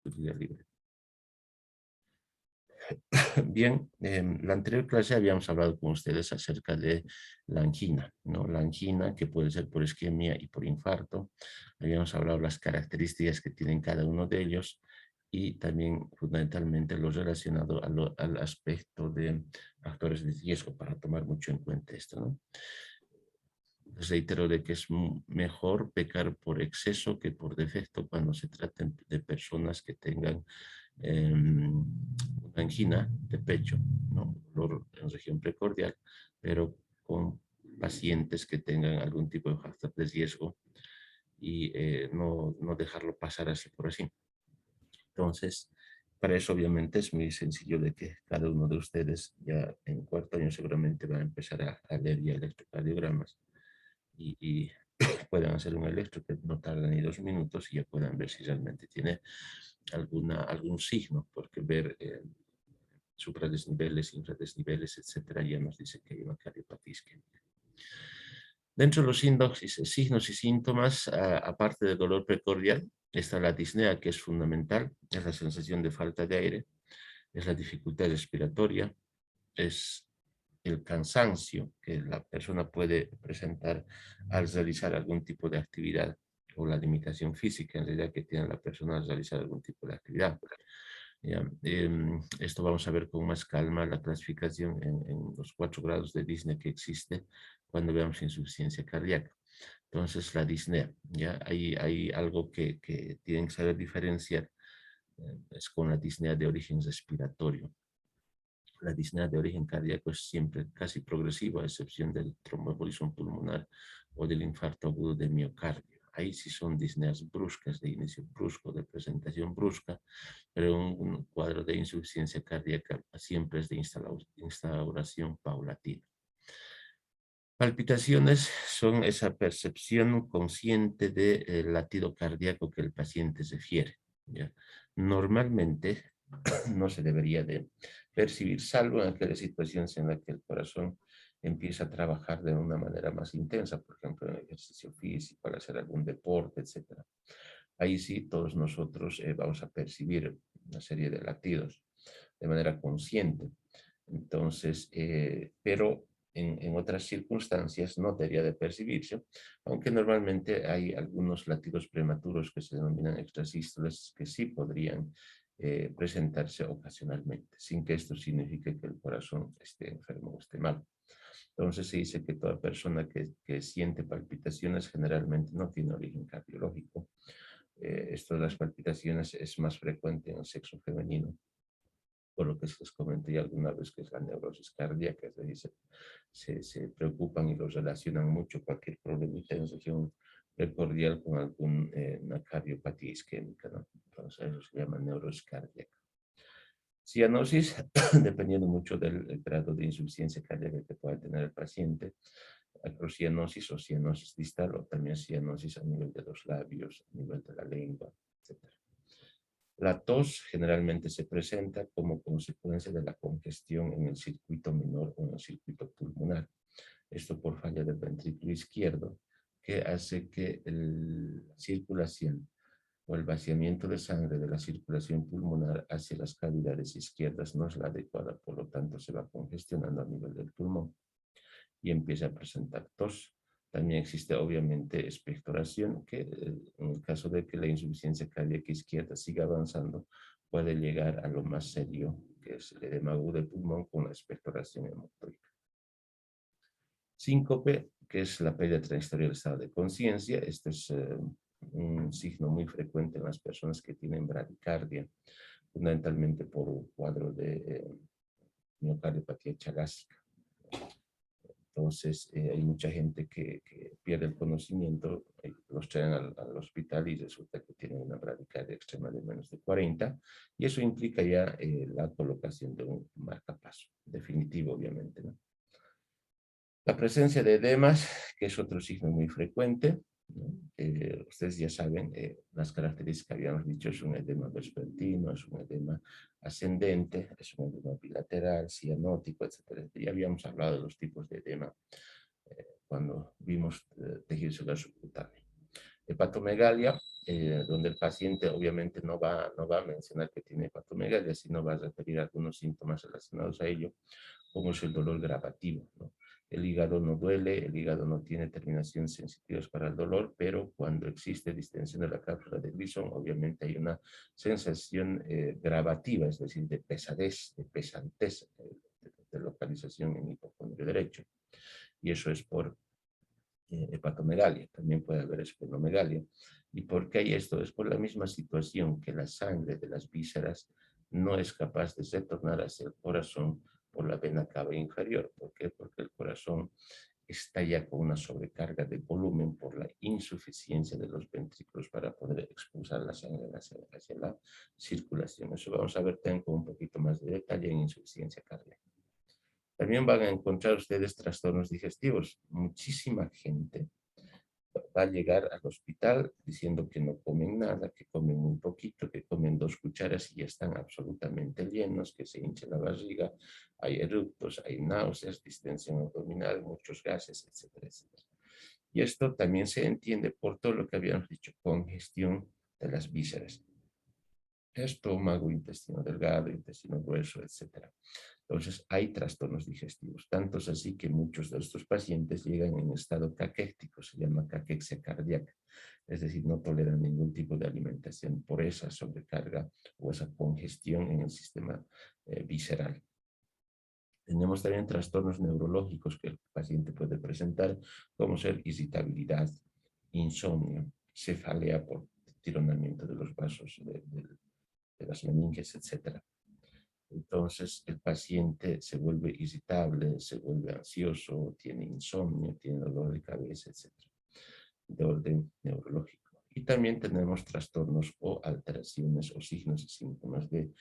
Día libre. Bien, en la anterior clase habíamos hablado con ustedes acerca de la angina, ¿no? La angina que puede ser por isquemia y por infarto. Habíamos hablado de las características que tienen cada uno de ellos y también fundamentalmente lo relacionado al aspecto de factores de riesgo para tomar mucho en cuenta esto, ¿no? Les reitero de que es mejor pecar por exceso que por defecto cuando se traten de personas que tengan una angina de pecho, ¿no? Dolor en región precordial, pero con pacientes que tengan algún tipo de factor de riesgo y no dejarlo pasar así por así. Entonces, para eso obviamente es muy sencillo de que cada uno de ustedes ya en cuarto año seguramente va a empezar a leer ya electrocardiogramas y puedan hacer un electro que no tarda ni 2 minutos y ya puedan ver si realmente tiene algún signo, porque ver supradesniveles, infradesniveles, etcétera, ya nos dice que hay una cardiopatía isquémica. Dentro de los signos y síntomas, aparte del dolor precordial, está la disnea, que es fundamental, es la sensación de falta de aire, es la dificultad respiratoria, es el cansancio que la persona puede presentar al realizar algún tipo de actividad o la limitación física en realidad que tiene la persona al realizar algún tipo de actividad. Ya, esto vamos a ver con más calma la clasificación en los 4 grados de disnea que existe cuando veamos insuficiencia cardíaca. Entonces, la disnea, ya hay algo que tienen que saber diferenciar, es con la disnea de origen respiratorio. La disnea de origen cardíaco es siempre casi progresiva, a excepción del tromboembolismo pulmonar o del infarto agudo de miocardio. Ahí sí son disneas bruscas, de inicio brusco, de presentación brusca, pero un cuadro de insuficiencia cardíaca siempre es de instauración paulatina. Palpitaciones son esa percepción consciente del latido cardíaco que el paciente refiere, ¿ya? Normalmente no se debería de percibir, salvo en aquellas situaciones en las que el corazón empieza a trabajar de una manera más intensa, por ejemplo, en el ejercicio físico, al hacer algún deporte, etc. Ahí sí todos nosotros vamos a percibir una serie de latidos de manera consciente. Entonces, pero en otras circunstancias no debería de percibirse, aunque normalmente hay algunos latidos prematuros que se denominan extrasístoles que sí podrían presentarse ocasionalmente, sin que esto signifique que el corazón esté enfermo o esté mal. Entonces se dice que toda persona que siente palpitaciones generalmente no tiene origen cardiológico. Esto de las palpitaciones es más frecuente en el sexo femenino, por lo que se les comenté ya alguna vez que es la neurosis cardíaca, es decir, se preocupan y lo relacionan mucho cualquier problemita en región precordial con alguna cardiopatía isquémica, ¿no? Entonces eso se llama neurosis cardíaca. Cianosis, dependiendo mucho del grado de insuficiencia cardíaca que pueda tener el paciente, acrocianosis o cianosis distal o también cianosis a nivel de los labios, a nivel de la lengua, etc. La tos generalmente se presenta como consecuencia de la congestión en el circuito menor o en el circuito pulmonar. Esto por falla del ventrículo izquierdo, que hace que la circulación o el vaciamiento de sangre de la circulación pulmonar hacia las cavidades izquierdas no es la adecuada, por lo tanto se va congestionando a nivel del pulmón y empieza a presentar tos. También existe obviamente expectoración, que en el caso de que la insuficiencia cardíaca izquierda siga avanzando, puede llegar a lo más serio, que es el edema agudo del pulmón con la expectoración hematoide. Síncope, que es la pérdida transitoria del estado de conciencia. Este es un signo muy frecuente en las personas que tienen bradicardia, fundamentalmente por un cuadro de miocardiopatía chagásica. Entonces, hay mucha gente que pierde el conocimiento, los traen al hospital y resulta que tienen una bradicardia extrema de menos de 40, y eso implica ya la colocación de un marcapaso, definitivo obviamente, ¿no? La presencia de edemas, que es otro signo muy frecuente, ¿no? Ustedes ya saben, las características que habíamos dicho, es un edema vespertino, es un edema ascendente, es un edema bilateral, cianótico, etc. Ya habíamos hablado de los tipos de edema cuando vimos tejido celular subcutáneo. Hepatomegalia, donde el paciente obviamente no va a mencionar que tiene hepatomegalia, sino va a referir algunos síntomas relacionados a ello, como es el dolor gravativo, ¿no? El hígado no duele, el hígado no tiene terminaciones sensitivas para el dolor, pero cuando existe distensión de la cápsula de Gleason, obviamente hay una sensación gravativa, es decir, de pesadez, de pesantez, de localización en el hipocondrio derecho. Y eso es por hepatomegalia, también puede haber esplenomegalia. ¿Y por qué hay esto? Es por la misma situación que la sangre de las vísceras no es capaz de retornar hacia el corazón por la vena cava inferior. ¿Por qué? Porque el corazón está ya con una sobrecarga de volumen por la insuficiencia de los ventrículos para poder expulsar la sangre hacia la circulación. Eso vamos a ver también con un poquito más de detalle en insuficiencia cardíaca. También van a encontrar ustedes trastornos digestivos. Muchísima gente va a llegar al hospital diciendo que no comen nada, que comen muy poquito, que comen 2 cucharas y ya están absolutamente llenos, que se hincha la barriga, hay eructos, hay náuseas, distensión abdominal, muchos gases, etcétera, etcétera. Y esto también se entiende por todo lo que habíamos dicho, congestión de las vísceras. Estómago, intestino delgado, intestino grueso, etcétera. Entonces, hay trastornos digestivos, tantos así que muchos de estos pacientes llegan en estado caquético, se llama caquexia cardíaca, es decir, no toleran ningún tipo de alimentación por esa sobrecarga o esa congestión en el sistema visceral. Tenemos también trastornos neurológicos que el paciente puede presentar, como ser irritabilidad, insomnio, cefalea por tironamiento de los vasos de las meninges, etcétera. Entonces el paciente se vuelve irritable, se vuelve ansioso, tiene insomnio, tiene dolor de cabeza, etc. De orden neurológico. Y también tenemos trastornos o alteraciones o signos y síntomas de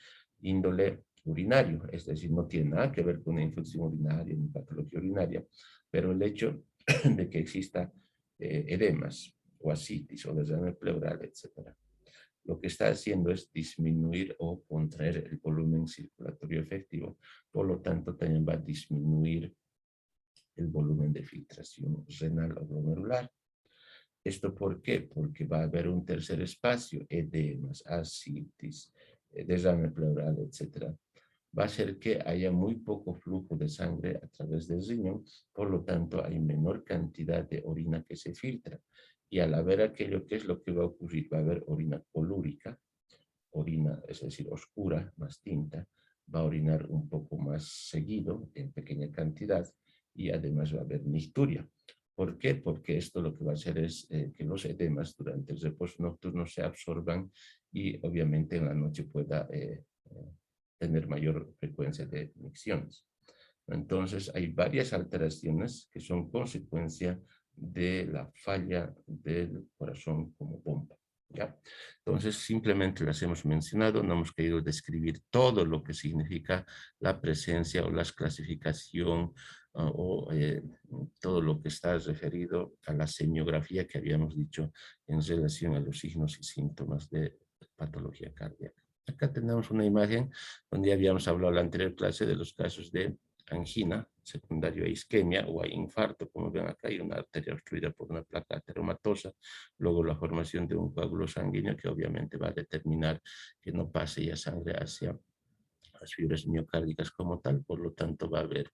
índole urinario, es decir, no tiene nada que ver con una infección urinaria ni patología urinaria, pero el hecho de que exista edemas o ascitis o desgarre pleural, etc., lo que está haciendo es disminuir o contraer el volumen circulatorio efectivo. Por lo tanto, también va a disminuir el volumen de filtración renal o glomerular. ¿Esto por qué? Porque va a haber un tercer espacio, edemas, ascitis, derrame pleural, etc. Va a hacer que haya muy poco flujo de sangre a través del riñón, por lo tanto hay menor cantidad de orina que se filtra. Y al haber aquello, ¿qué es lo que va a ocurrir? Va a haber orina colúrica, orina, es decir, oscura, más tinta, va a orinar un poco más seguido, en pequeña cantidad, y además va a haber nicturia. ¿Por qué? Porque esto lo que va a hacer es que los edemas durante el reposo nocturno se absorban y obviamente en la noche pueda tener mayor frecuencia de micciones. Entonces hay varias alteraciones que son consecuencia de la falla del corazón como pompa. ¿Ya? Entonces, simplemente las hemos mencionado, no hemos querido describir todo lo que significa la presencia o la clasificación o todo lo que está referido a la semiografía que habíamos dicho en relación a los signos y síntomas de patología cardíaca. Acá tenemos una imagen donde habíamos hablado en la anterior clase de los casos de angina, secundario a isquemia o a infarto, como ven acá hay una arteria obstruida por una placa ateromatosa, luego la formación de un coágulo sanguíneo que obviamente va a determinar que no pase ya sangre hacia las fibras miocárdicas como tal, por lo tanto va a haber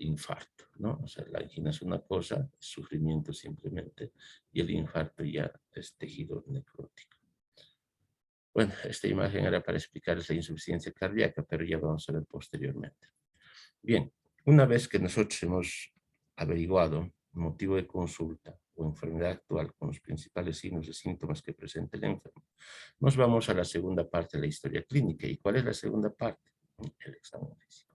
infarto, ¿no? O sea, la angina es una cosa, es sufrimiento simplemente, y el infarto ya es tejido necrótico. Bueno, esta imagen era para explicarles la insuficiencia cardíaca, pero ya vamos a ver posteriormente. Bien, una vez que nosotros hemos averiguado motivo de consulta o enfermedad actual con los principales signos y síntomas que presenta el enfermo, nos vamos a la segunda parte de la historia clínica. ¿Y cuál es la segunda parte? El examen físico.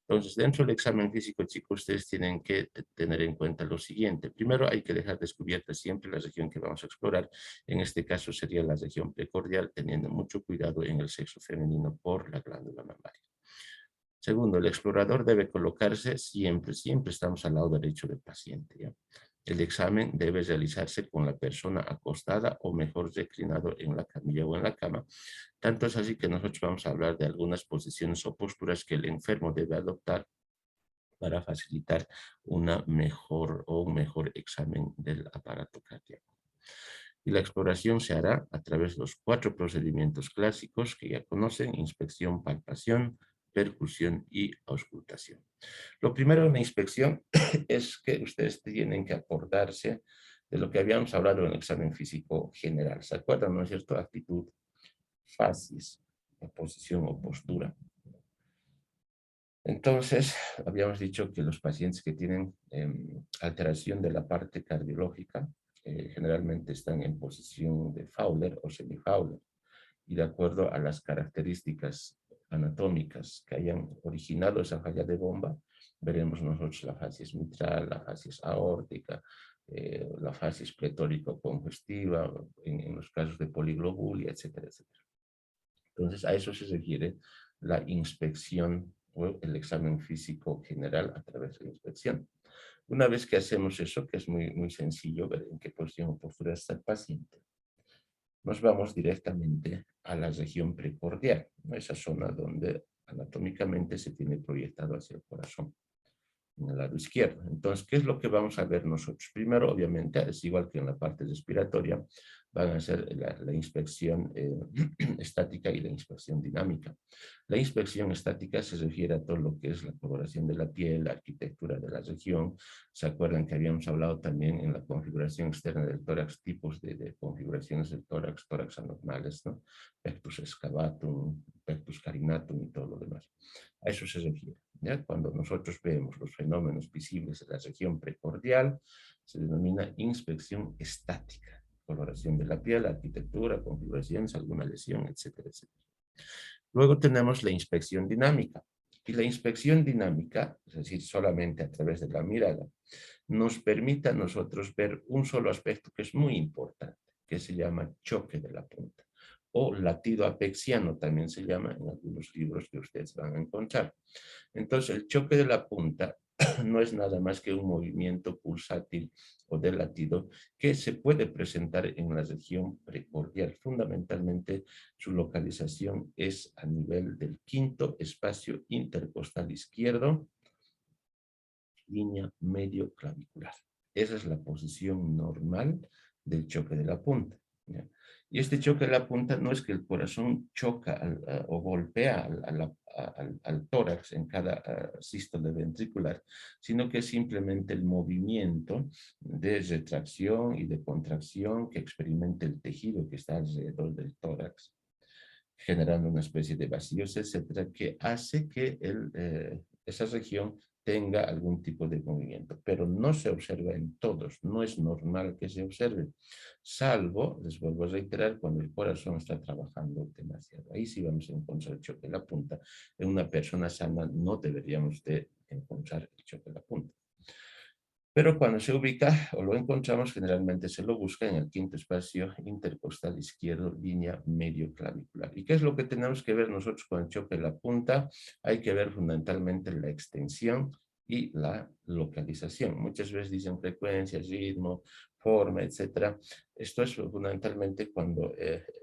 Entonces, dentro del examen físico, chicos, ustedes tienen que tener en cuenta lo siguiente. Primero, hay que dejar descubierta siempre la región que vamos a explorar. En este caso sería la región precordial, teniendo mucho cuidado en el sexo femenino por la glándula mamaria. Segundo, el explorador debe colocarse siempre estamos al lado derecho del paciente, ¿ya? El examen debe realizarse con la persona acostada o mejor reclinado en la camilla o en la cama. Tanto es así que nosotros vamos a hablar de algunas posiciones o posturas que el enfermo debe adoptar para facilitar un mejor examen del aparato cardíaco. Y la exploración se hará a través de los 4 procedimientos clásicos que ya conocen: inspección, palpación, percusión y auscultación. Lo primero en la inspección es que ustedes tienen que acordarse de lo que habíamos hablado en el examen físico general. ¿Se acuerdan, no es cierto? Actitud, facies, posición o postura. Entonces, habíamos dicho que los pacientes que tienen alteración de la parte cardiológica generalmente están en posición de Fowler o semi-Fowler, y de acuerdo a las características anatómicas que hayan originado esa falla de bomba, veremos nosotros la facies mitral, la facies aórtica, la facies pletórico-congestiva, en los casos de poliglobulia, etcétera, etcétera. Entonces, a eso se refiere la inspección o el examen físico general a través de la inspección. Una vez que hacemos eso, que es muy, muy sencillo ver en qué posición o postura está el paciente, nos vamos directamente a la región precordial, ¿no? Esa zona donde anatómicamente se tiene proyectado hacia el corazón, en el lado izquierdo. Entonces, ¿qué es lo que vamos a ver nosotros? Primero, obviamente, es igual que en la parte respiratoria, van a hacer la inspección estática y la inspección dinámica. La inspección estática se refiere a todo lo que es la coloración de la piel, la arquitectura de la región. ¿Se acuerdan que habíamos hablado también en la configuración externa del tórax, tipos de configuraciones del tórax, tórax anormales, ¿no? Pectus excavatum, pectus carinatum y todo lo demás. A eso se refiere, ¿ya? Cuando nosotros vemos los fenómenos visibles de la región precordial, se denomina inspección estática. Coloración de la piel, arquitectura, configuraciones, alguna lesión, etcétera, etcétera. Luego tenemos la inspección dinámica. Y la inspección dinámica, es decir, solamente a través de la mirada, nos permite a nosotros ver un solo aspecto que es muy importante, que se llama choque de la punta, o latido apexiano también se llama en algunos libros que ustedes van a encontrar. Entonces, el choque de la punta no es nada más que un movimiento pulsátil o de latido que se puede presentar en la región precordial. Fundamentalmente, su localización es a nivel del quinto espacio intercostal izquierdo, línea medio clavicular. Esa es la posición normal del choque de la punta, ¿ya? Y este choque de la punta no es que el corazón choca o golpea al tórax en cada sístole ventricular, sino que es simplemente el movimiento de retracción y de contracción que experimenta el tejido que está alrededor del tórax, generando una especie de vacíos, etcétera, que hace que esa región tenga algún tipo de movimiento, pero no se observa en todos, no es normal que se observe, salvo, les vuelvo a reiterar, cuando el corazón está trabajando demasiado. Ahí sí vamos a encontrar el choque de la punta. En una persona sana no deberíamos de encontrar el choque de la punta. Pero cuando se ubica o lo encontramos, generalmente se lo busca en el quinto espacio intercostal izquierdo, línea medio clavicular. ¿Y qué es lo que tenemos que ver nosotros con el choque de la punta? Hay que ver fundamentalmente la extensión y la localización. Muchas veces dicen frecuencia, ritmo, forma, etc. Esto es fundamentalmente cuando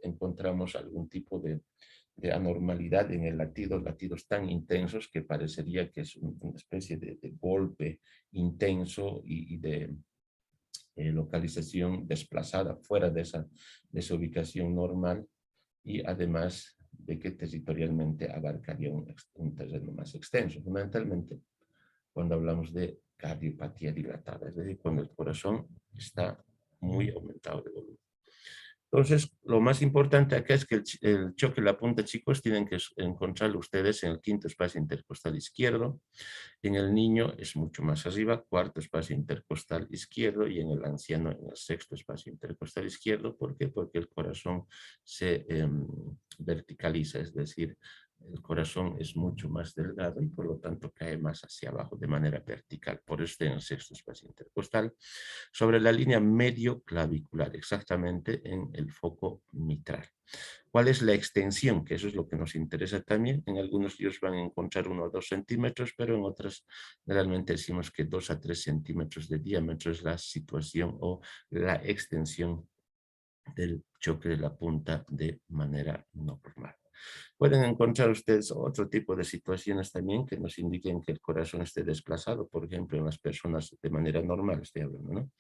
encontramos algún tipo de anormalidad en el latido, latidos tan intensos que parecería que es una especie de golpe intenso y de localización desplazada fuera de esa ubicación normal, y además de que territorialmente abarcaría un terreno más extenso. Fundamentalmente, cuando hablamos de cardiopatía dilatada, es decir, cuando el corazón está muy aumentado de volumen. Entonces, lo más importante acá es que el choque de la punta, chicos, tienen que encontrarlo ustedes en el quinto espacio intercostal izquierdo. En el niño es mucho más arriba, cuarto espacio intercostal izquierdo, y en el anciano en el sexto espacio intercostal izquierdo. ¿Por qué? Porque el corazón se verticaliza, es decir, el corazón es mucho más delgado y por lo tanto cae más hacia abajo de manera vertical. Por eso está en el sexto espacio intercostal, sobre la línea medio clavicular, exactamente en el foco mitral. ¿Cuál es la extensión? Que eso es lo que nos interesa también. En algunos libros van a encontrar 1 o 2 centímetros, pero en otras realmente decimos que 2 a 3 centímetros de diámetro es la situación o la extensión del choque de la punta de manera normal. Pueden encontrar ustedes otro tipo de situaciones también que nos indiquen que el corazón esté desplazado, por ejemplo, en las personas de manera normal, estoy hablando, ¿no?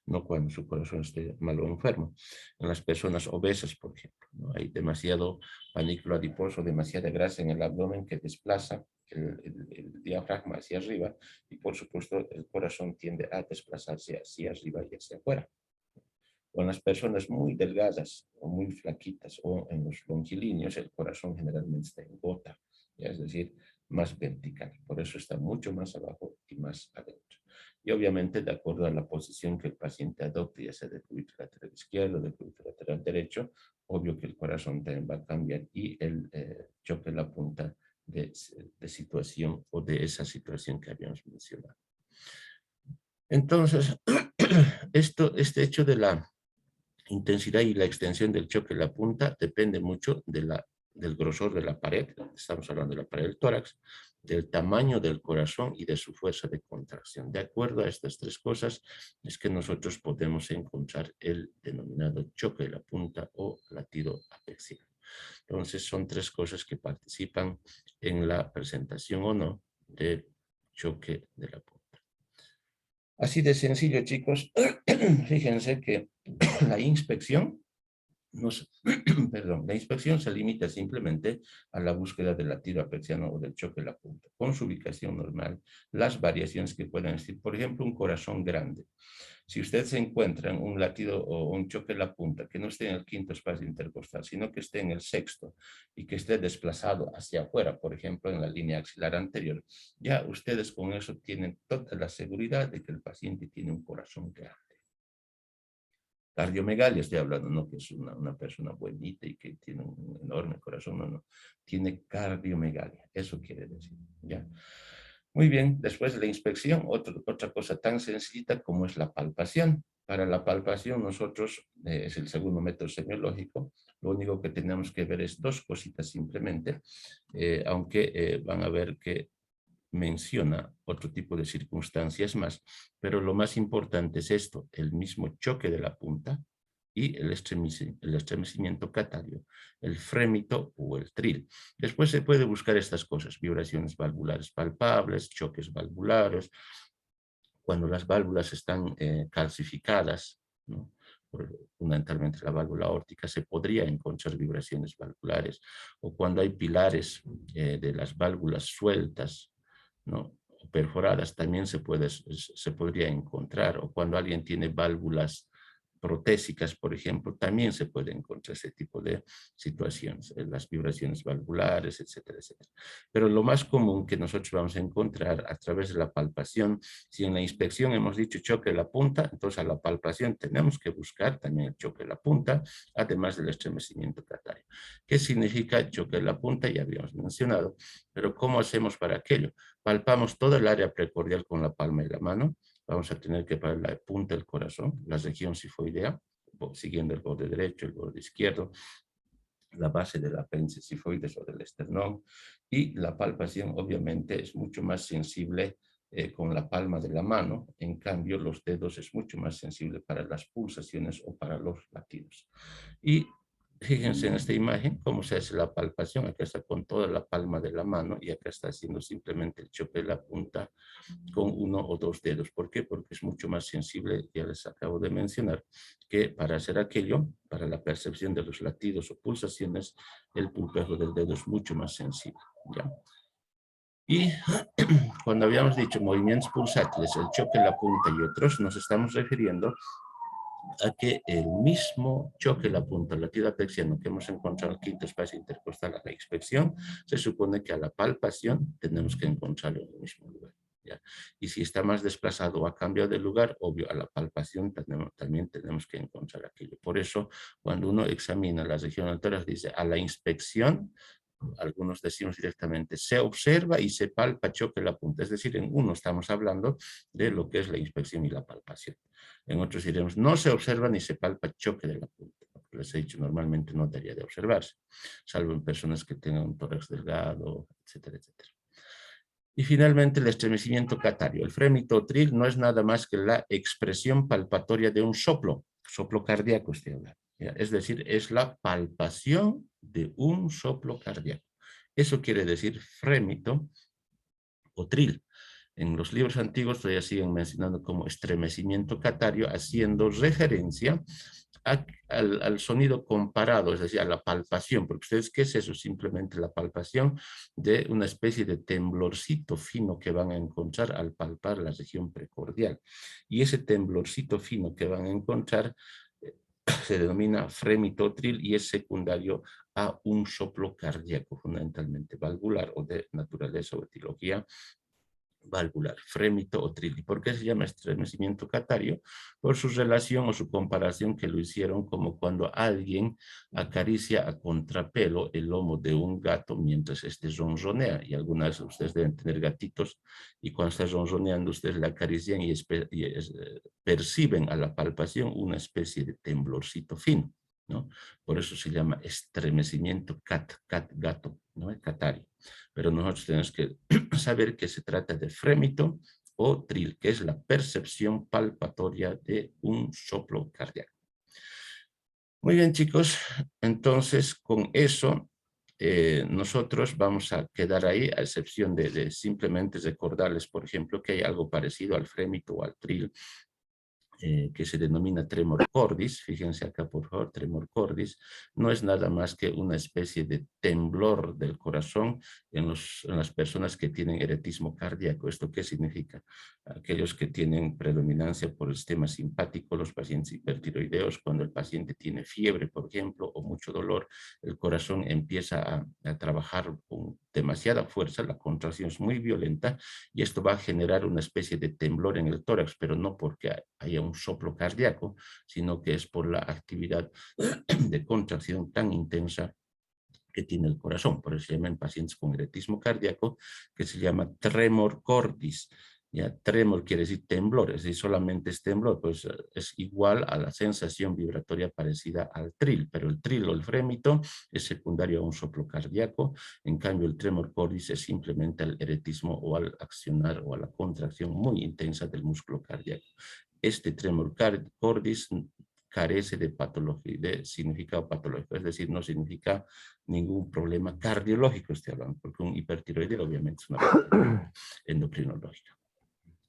No cuando su corazón esté mal o enfermo. En las personas obesas, por ejemplo, ¿no? Hay demasiado panículo adiposo, demasiada grasa en el abdomen que desplaza el diafragma hacia arriba y, por supuesto, el corazón tiende a desplazarse hacia arriba y hacia afuera. O en las personas muy delgadas o muy flaquitas o en los longilíneos, el corazón generalmente está en gota, ¿ya? Es decir, más vertical. Por eso está mucho más abajo y más adentro. Y obviamente, de acuerdo a la posición que el paciente adopte, ya sea de cúbito lateral izquierdo, de cúbito lateral derecho, obvio que el corazón también va a cambiar y el choque la punta de situación o de esa situación que habíamos mencionado. Entonces, este hecho de la intensidad y la extensión del choque en la punta depende mucho del grosor de la pared, estamos hablando de la pared del tórax, del tamaño del corazón y de su fuerza de contracción. De acuerdo a estas tres cosas es que nosotros podemos encontrar el denominado choque de la punta o latido apexial. Entonces son tres cosas que participan en la presentación o no del choque de la punta. Así de sencillo, chicos. Fíjense que la inspección, la inspección se limita simplemente a la búsqueda del latido apexiano o del choque de la punta, con su ubicación normal, las variaciones que puedan existir. Por ejemplo, un corazón grande. Si usted se encuentra en un latido o un choque en la punta que no esté en el quinto espacio intercostal, sino que esté en el sexto y que esté desplazado hacia afuera, por ejemplo, en la línea axilar anterior, ya ustedes con eso tienen toda la seguridad de que el paciente tiene un corazón grande. Cardiomegalia estoy hablando, no que es una persona buenita y que tiene un enorme corazón, no, no. Tiene cardiomegalia, eso quiere decir, ¿ya? Muy bien, después de la inspección, otra cosa tan sencilla como es la palpación. Para la palpación nosotros, es el segundo método semiológico, lo único que tenemos que ver es dos cositas simplemente, aunque van a ver que menciona otro tipo de circunstancias más, pero lo más importante es esto, el mismo choque de la punta y el estremecimiento catario, el frémito o el tril. Después se puede buscar estas cosas, vibraciones valvulares palpables, choques valvulares, cuando las válvulas están calcificadas, ¿no? Fundamentalmente la válvula aórtica, se podría encontrar vibraciones valvulares, o cuando hay pilares de las válvulas sueltas, ¿no? Perforadas, también se podría encontrar, o cuando alguien tiene válvulas protésicas, por ejemplo, también se puede encontrar ese tipo de situaciones, las vibraciones valvulares, etcétera, etcétera. Pero lo más común que nosotros vamos a encontrar a través de la palpación, si en la inspección hemos dicho choque de la punta, entonces a la palpación tenemos que buscar también el choque de la punta, además del estremecimiento catario. ¿Qué significa choque de la punta? Ya habíamos mencionado, pero ¿cómo hacemos para aquello? Palpamos toda el área precordial con la palma de la mano. Vamos a tener que palpar la punta del corazón, la región sifoidea, siguiendo el borde derecho, el borde izquierdo, la base del apéndice sifoides o del esternón, y la palpación obviamente es mucho más sensible con la palma de la mano. En cambio, los dedos es mucho más sensible para las pulsaciones o para los latidos. Y fíjense en esta imagen cómo se hace la palpación. Acá está con toda la palma de la mano y acá está haciendo simplemente el choque de la punta con uno o dos dedos. ¿Por qué? Porque es mucho más sensible, ya les acabo de mencionar, que para hacer aquello, para la percepción de los latidos o pulsaciones, el pulpero del dedo es mucho más sensible, ¿ya? Y cuando habíamos dicho movimientos pulsátiles, el choque en la punta y otros, nos estamos refiriendo a que el mismo choque en la punta, el latido apexiano que hemos encontrado en el quinto espacio intercostal a la inspección, se supone que a la palpación tenemos que encontrarlo en el mismo lugar, ¿ya? Y si está más desplazado o ha cambiado de lugar, obvio, a la palpación también tenemos que encontrar aquello. Por eso, cuando uno examina la región del tórax, dice a la inspección, algunos decimos directamente, se observa y se palpa choque la punta. Es decir, en uno estamos hablando de lo que es la inspección y la palpación. En otros diremos, no se observa ni se palpa choque de la punta. Les he dicho, normalmente no debería de observarse, salvo en personas que tengan un tórax delgado, etcétera, etcétera. Y finalmente el estremecimiento catario. El frémito tril no es nada más que la expresión palpatoria de un soplo cardíaco, estoy hablando. ¿ya? Es decir, es la palpación de un soplo cardíaco. Eso quiere decir frémito o trill. En los libros antiguos todavía siguen mencionando como estremecimiento catario, haciendo referencia al sonido comparado, es decir, a la palpación, porque ustedes, ¿qué es eso? Simplemente la palpación de una especie de temblorcito fino que van a encontrar al palpar la región precordial. Y ese temblorcito fino que van a encontrar se denomina fremitotril y es secundario a un soplo cardíaco, fundamentalmente valvular o de naturaleza o etiología valvular, frémito o tril. ¿Y por qué se llama estremecimiento catario? Por su relación o su comparación que lo hicieron como cuando alguien acaricia a contrapelo el lomo de un gato mientras este ronronea. Y algunas de ustedes deben tener gatitos y cuando está ronroneando ustedes le acarician y perciben a la palpación una especie de temblorcito fino, ¿no? Por eso se llama estremecimiento gato, ¿no? Catario. Pero nosotros tenemos que saber que se trata de frémito o tril, que es la percepción palpatoria de un soplo cardíaco. Muy bien, chicos, entonces con eso nosotros vamos a quedar ahí, a excepción de simplemente recordarles, por ejemplo, que hay algo parecido al frémito o al tril, que se denomina tremor cordis. Fíjense acá por favor, tremor cordis no es nada más que una especie de temblor del corazón en las personas que tienen eretismo cardíaco. ¿Esto qué significa? Aquellos que tienen predominancia por el sistema simpático, los pacientes hipertiroideos, cuando el paciente tiene fiebre, por ejemplo, o mucho dolor, el corazón empieza a trabajar con demasiada fuerza, la contracción es muy violenta y esto va a generar una especie de temblor en el tórax, pero no porque haya un soplo cardíaco, sino que es por la actividad de contracción tan intensa que tiene el corazón. Por eso se llama en pacientes con eretismo cardíaco, que se llama tremor cordis. Ya, tremor quiere decir temblor, es decir, solamente es temblor, pues es igual a la sensación vibratoria parecida al trill, pero el trill o el frémito es secundario a un soplo cardíaco, en cambio el tremor cordis es simplemente al eretismo o al accionar o a la contracción muy intensa del músculo cardíaco. Este tremor cordis carece de patología, de significado patológico, es decir, no significa ningún problema cardiológico, estoy hablando, porque un hipertiroideo obviamente es una patología endocrinológica.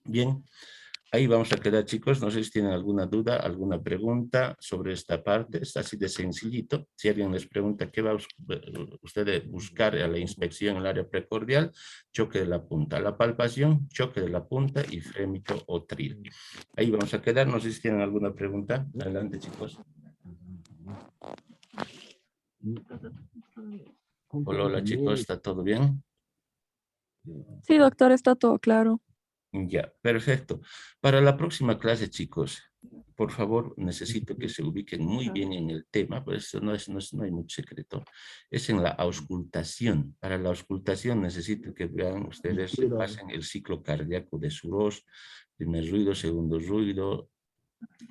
Bien, ahí vamos a quedar, chicos. No sé si tienen alguna duda, alguna pregunta sobre esta parte. Es así de sencillito. Si alguien les pregunta qué va usted a buscar a la inspección en el área precordial, choque de la punta. La palpación, choque de la punta y frémito o tril. Ahí vamos a quedar. No sé si tienen alguna pregunta. Adelante, chicos. Hola, hola, chicos. ¿Está todo bien? Sí, doctor, está todo claro. Ya, perfecto. Para la próxima clase, chicos, por favor, necesito que se ubiquen muy bien en el tema, por eso no hay mucho secreto. Es en la auscultación. Para la auscultación necesito que vean ustedes, pasen el ciclo cardíaco de su voz, primer ruido, segundo ruido,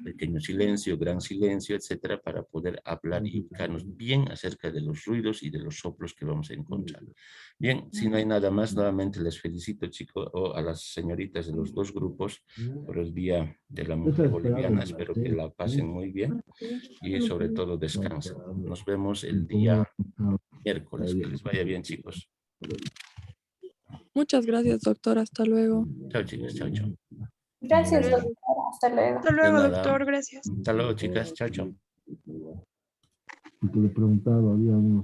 pequeño silencio, gran silencio, etcétera, para poder hablar y ubicarnos bien acerca de los ruidos y de los soplos que vamos a encontrar. Bien, si no hay nada más, nuevamente les felicito, chicos, o a las señoritas de los dos grupos por el Día de la Mujer Boliviana. Espero que la pasen muy bien y sobre todo descansen. Nos vemos el día miércoles. Que les vaya bien, chicos. Muchas gracias, doctor. Hasta luego. Chao, chicos. Chao, chao. Gracias, Hasta doctora. Hasta luego. De luego, nada. doctor. Gracias. Hasta luego, chicas. Chao, chao. Porque le preguntaba, había unos